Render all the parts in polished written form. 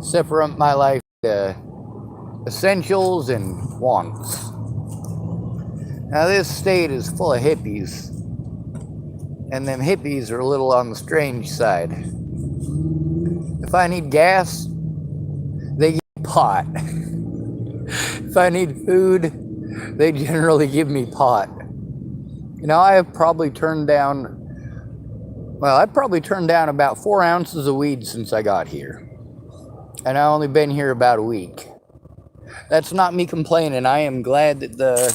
separate my life to essentials and wants. Now this state is full of hippies, and them hippies are a little on the strange side. If I need gas, they give me pot. If I need food, they generally give me pot. You know, I've probably turned down about 4 ounces of weed since I got here. And I've only been here about a week. That's not me complaining. I am glad that the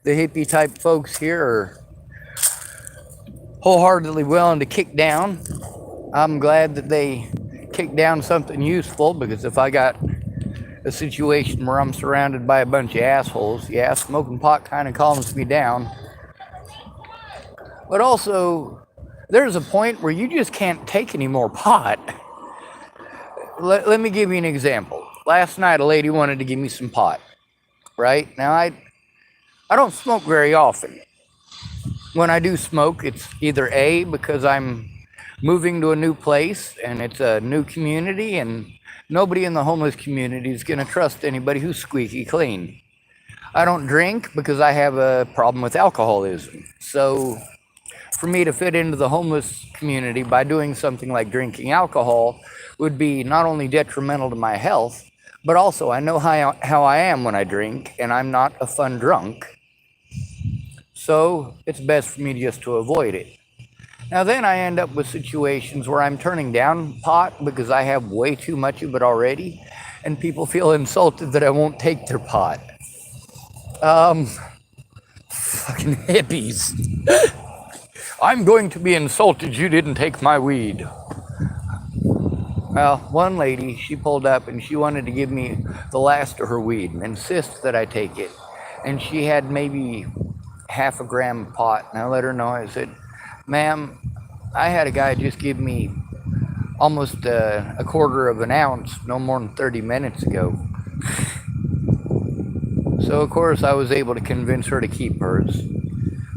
hippie type folks here are wholeheartedly willing to kick down. I'm glad that they kick down something useful, because if I got a situation where I'm surrounded by a bunch of assholes, yeah, smoking pot kind of calms me down. But also, there's a point where you just can't take any more pot. Let me give you an example. Last night, a lady wanted to give me some pot, right? Now, I don't smoke very often. When I do smoke, it's either A, because I'm moving to a new place and it's a new community, and nobody in the homeless community is going to trust anybody who's squeaky clean. I don't drink because I have a problem with alcoholism. So for me to fit into the homeless community by doing something like drinking alcohol would be not only detrimental to my health, but also I know how I am when I drink, and I'm not a fun drunk. So it's best for me just to avoid it. Now then I end up with situations where I'm turning down pot because I have way too much of it already, and people feel insulted that I won't take their pot. Fucking hippies. I'm going to be insulted you didn't take my weed. Well, one lady, she pulled up and she wanted to give me the last of her weed and insist that I take it. And she had maybe half a gram of pot. And I let her know, I said, ma'am, I had a guy just give me almost a quarter of an ounce no more than 30 minutes ago. So, of course, I was able to convince her to keep hers.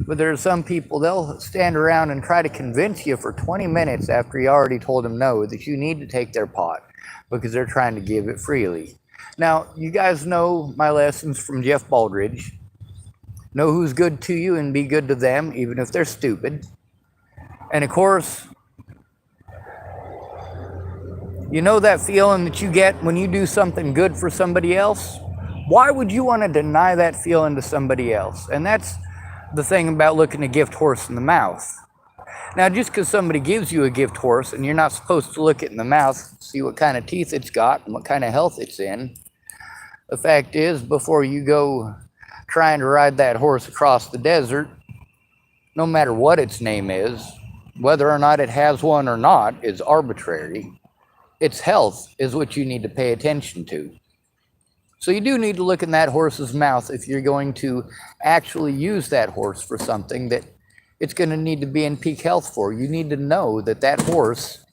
But there are some people, they'll stand around and try to convince you for 20 minutes after you already told them no, that you need to take their pot because they're trying to give it freely. Now, you guys know my lessons from Jeff Baldridge. Know who's good to you and be good to them, even if they're stupid. And of course, you know that feeling that you get when you do something good for somebody else? Why would you want to deny that feeling to somebody else? And that's the thing about looking a gift horse in the mouth. Now, just because somebody gives you a gift horse and you're not supposed to look it in the mouth, see what kind of teeth it's got and what kind of health it's in, the fact is, before you go trying to ride that horse across the desert, no matter what its name is, whether or not it has one or not is arbitrary. Its health is what you need to pay attention to. So you do need to look in that horse's mouth if you're going to actually use that horse for something that it's going to need to be in peak health for. You need to know that that horse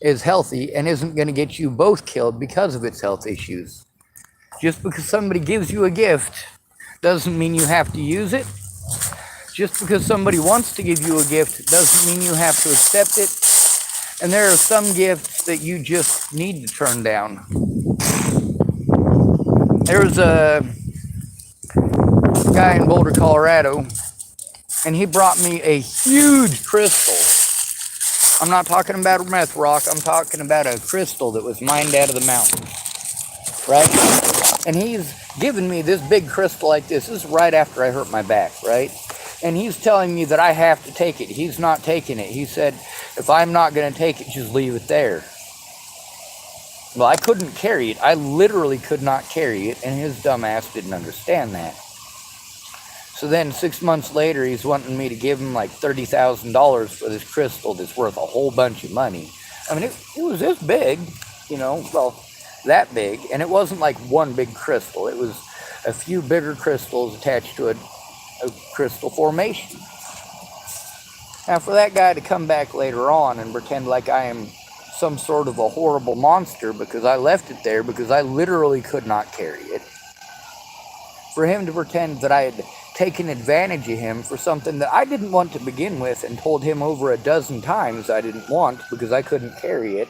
is healthy and isn't going to get you both killed because of its health issues. Just because somebody gives you a gift doesn't mean you have to use it. Just because somebody wants to give you a gift doesn't mean you have to accept it. And there are some gifts that you just need to turn down. There was a guy in Boulder, Colorado, and he brought me a huge crystal. I'm not talking about a meth rock, I'm talking about a crystal that was mined out of the mountains, right? And he's given me this big crystal like this. This is right after I hurt my back, right? And he's telling me that I have to take it. He's not taking it. He said, if I'm not going to take it, just leave it there. Well, I couldn't carry it. I literally could not carry it, and his dumb ass didn't understand that. So then 6 months later, he's wanting me to give him like $30,000 for this crystal that's worth a whole bunch of money. I mean, it was this big, you know, well, that big, and it wasn't like one big crystal. It was a few bigger crystals attached to a crystal formation. Now, for that guy to come back later on and pretend like I am some sort of a horrible monster because I left it there because I literally could not carry it. For him to pretend that I had taken advantage of him for something that I didn't want to begin with and told him over a dozen times I didn't want because I couldn't carry it.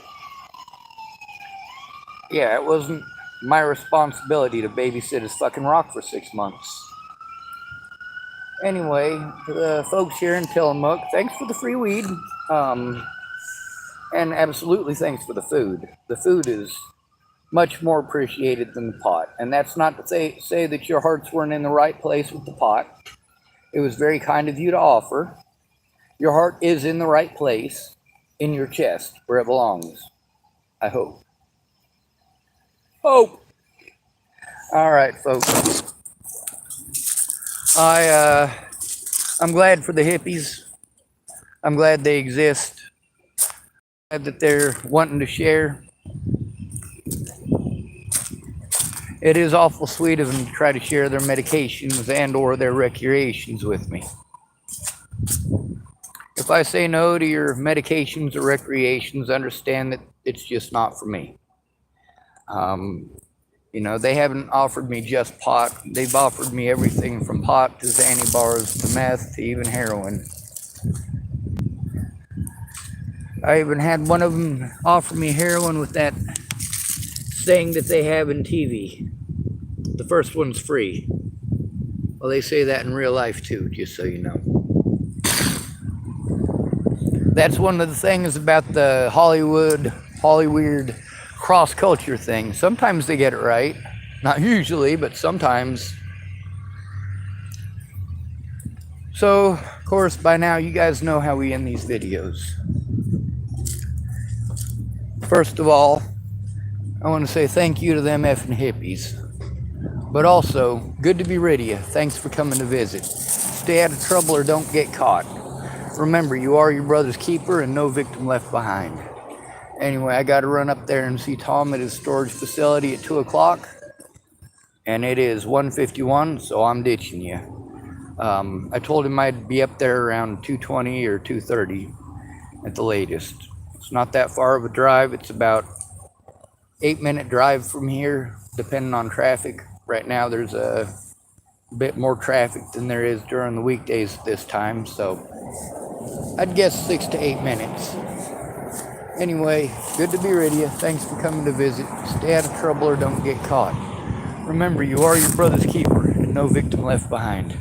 Yeah, it wasn't my responsibility to babysit his fucking rock for 6 months. Anyway, the folks here in Tillamook, thanks for the free weed. And absolutely thanks for the food. The food is much more appreciated than the pot. And that's not to say that your hearts weren't in the right place with the pot. It was very kind of you to offer. Your heart is in the right place, in your chest, where it belongs. I hope. Hope! Alright, folks. I'm glad for the hippies. I'm glad they exist. Glad that they're wanting to share. It is awful sweet of them to try to share their medications and or their recreations with me. If I say no to your medications or recreations, understand that it's just not for me. You know, they haven't offered me just pot. They've offered me everything from pot to Xanny bars to meth to even heroin. I even had one of them offer me heroin with that thing that they have in TV. The first one's free. Well, they say that in real life too, just so you know. That's one of the things about the Hollywood cross-culture thing. Sometimes they get it right. Not usually, but sometimes. So, of course, by now you guys know how we end these videos. First of all, I want to say thank you to them Fkn Hippies. But also, good to be rid of you. Thanks for coming to visit. Stay out of trouble or don't get caught. Remember, you are your brother's keeper and no victim left behind. Anyway, I got to run up there and see Tom at his storage facility at 2 o'clock. And it is 1:51, so I'm ditching you. I told him I'd be up there around 2:20 or 2:30 at the latest. It's not that far of a drive. It's about 8-minute drive from here, depending on traffic. Right now, there's a bit more traffic than there is during the weekdays at this time, so I'd guess 6 to 8 minutes. Anyway, good to be rid of you. Thanks for coming to visit. Stay out of trouble or don't get caught. Remember, you are your brother's keeper and no victim left behind.